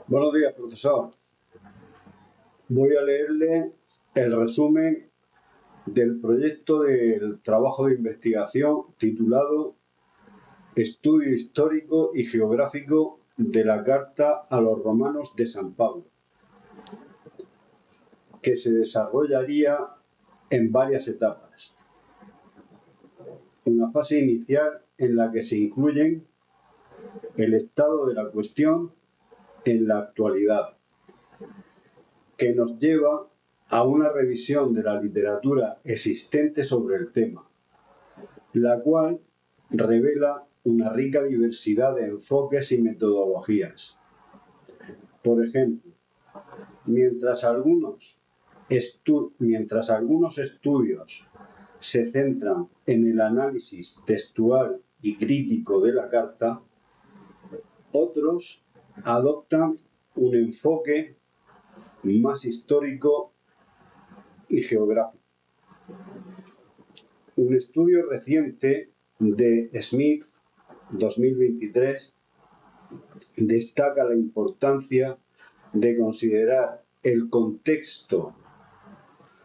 Buenos días, profesor. Voy a leerle el resumen del proyecto del trabajo de investigación titulado Estudio histórico y geográfico de la Carta a los Romanos de San Pablo, que se desarrollaría en varias etapas. Una fase inicial en la que se incluyen el estado de la cuestión en la actualidad, que nos lleva a una revisión de la literatura existente sobre el tema, la cual revela una rica diversidad de enfoques y metodologías. Por ejemplo, mientras algunos estudios se centran en el análisis textual y crítico de la carta, otros adoptan un enfoque más histórico y geográfico. Un estudio reciente de Smith, 2023, destaca la importancia de considerar el contexto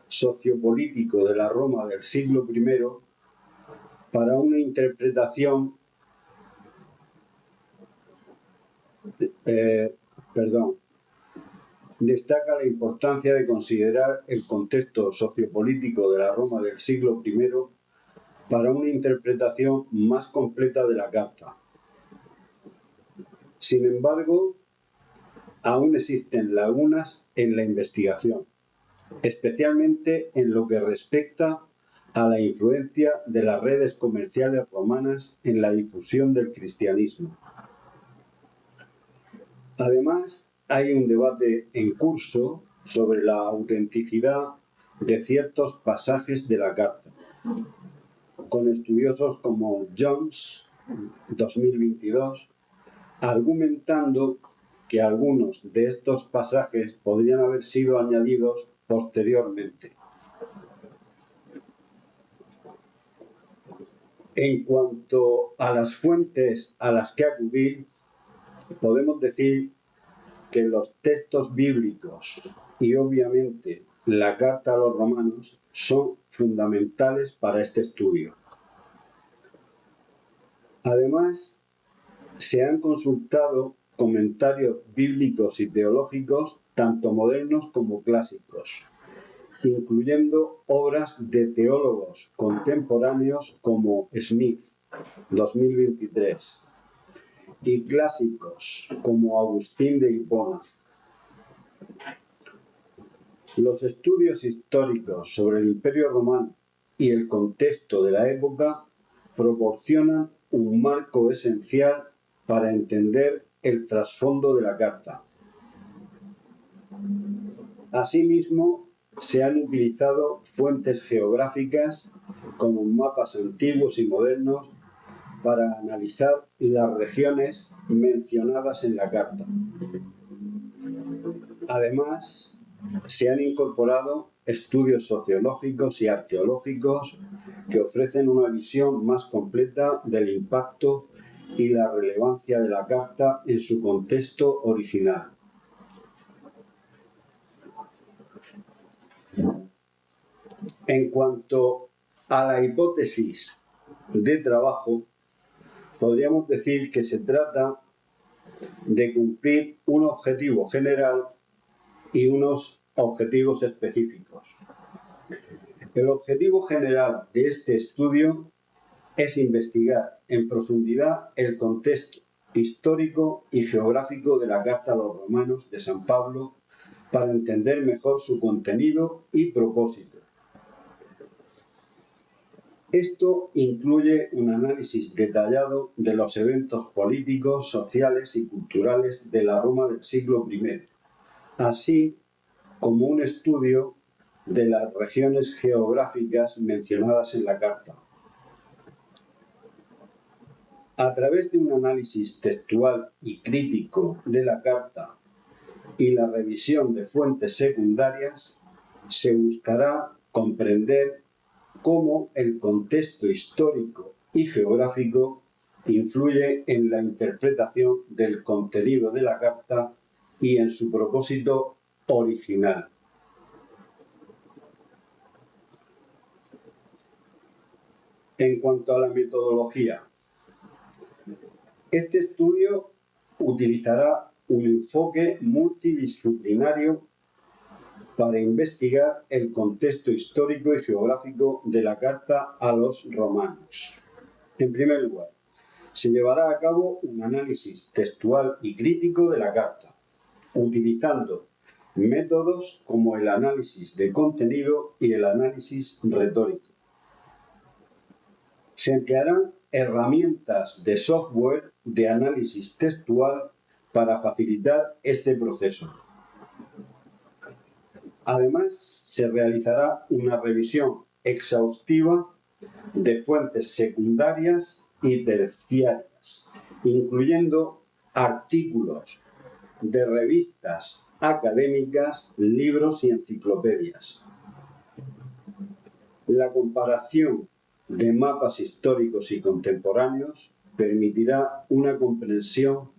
sociopolítico de la Roma del siglo I para una interpretación destaca la importancia de considerar el contexto sociopolítico de la Roma del siglo I para una interpretación más completa de la carta. Sin embargo, aún existen lagunas en la investigación, especialmente en lo que respecta a la influencia de las redes comerciales romanas en la difusión del cristianismo. Además, hay un debate en curso sobre la autenticidad de ciertos pasajes de la carta, con estudiosos como Jones, 2022, argumentando que algunos de estos pasajes podrían haber sido añadidos posteriormente. En cuanto a las fuentes a las que acudir, podemos decir que los textos bíblicos y obviamente la carta a los romanos son fundamentales para este estudio. Además, se han consultado comentarios bíblicos y teológicos, tanto modernos como clásicos, incluyendo obras de teólogos contemporáneos como Smith, 2023, y clásicos como Agustín de Hipona. Los estudios históricos sobre el Imperio Romano y el contexto de la época proporcionan un marco esencial para entender el trasfondo de la carta. Asimismo, se han utilizado fuentes geográficas como mapas antiguos y modernos para analizar las regiones mencionadas en la carta. Además, se han incorporado estudios sociológicos y arqueológicos que ofrecen una visión más completa del impacto y la relevancia de la carta en su contexto original. En cuanto a la hipótesis de trabajo, podríamos decir que se trata de cumplir un objetivo general y unos objetivos específicos. El objetivo general de este estudio es investigar en profundidad el contexto histórico y geográfico de la Carta a los Romanos de San Pablo para entender mejor su contenido y propósito. Esto incluye un análisis detallado de los eventos políticos, sociales y culturales de la Roma del siglo I, así como un estudio de las regiones geográficas mencionadas en la carta. A través de un análisis textual y crítico de la carta y la revisión de fuentes secundarias, se buscará comprender cómo el contexto histórico y geográfico influye en la interpretación del contenido de la carta y en su propósito original. En cuanto a la metodología, este estudio utilizará un enfoque multidisciplinario para investigar el contexto histórico y geográfico de la Carta a los Romanos. En primer lugar, se llevará a cabo un análisis textual y crítico de la Carta, utilizando métodos como el análisis de contenido y el análisis retórico. Se emplearán herramientas de software de análisis textual para facilitar este proceso. Además, se realizará una revisión exhaustiva de fuentes secundarias y terciarias, incluyendo artículos de revistas académicas, libros y enciclopedias. La comparación de mapas históricos y contemporáneos permitirá una comprensión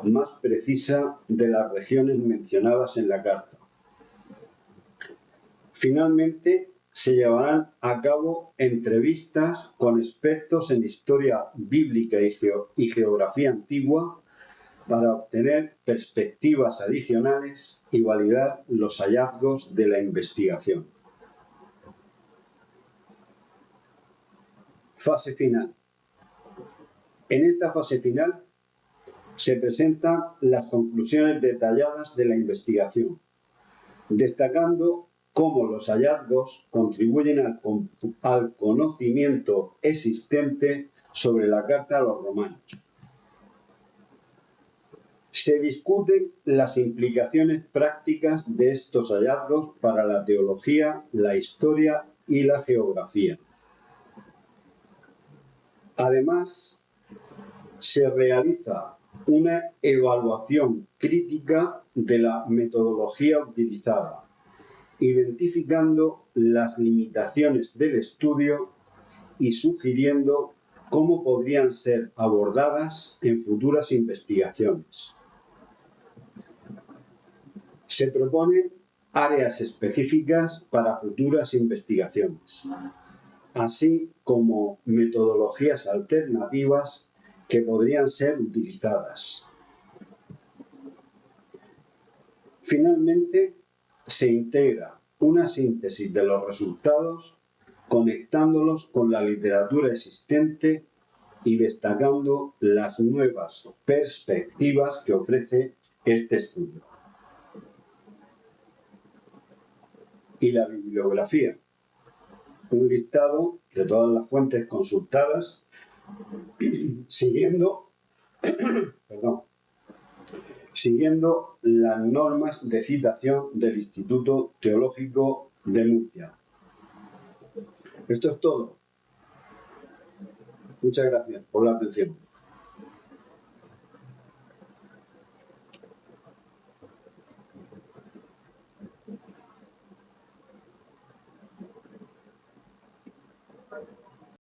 más precisa de las regiones mencionadas en la Carta. Finalmente, se llevarán a cabo entrevistas con expertos en historia bíblica y geografía antigua para obtener perspectivas adicionales y validar los hallazgos de la investigación. Fase final. En esta fase final se presentan las conclusiones detalladas de la investigación, destacando cómo los hallazgos contribuyen al conocimiento existente sobre la Carta a los Romanos. Se discuten las implicaciones prácticas de estos hallazgos para la teología, la historia y la geografía. Además, se realiza una evaluación crítica de la metodología utilizada, identificando las limitaciones del estudio y sugiriendo cómo podrían ser abordadas en futuras investigaciones. Se proponen áreas específicas para futuras investigaciones, así como metodologías alternativas que podrían ser utilizadas. Finalmente, se integra una síntesis de los resultados conectándolos con la literatura existente y destacando las nuevas perspectivas que ofrece este estudio. Y la bibliografía. Un listado de todas las fuentes consultadas siguiendo las normas de citación del Instituto Teológico de Murcia. Esto es todo. Muchas gracias por la atención.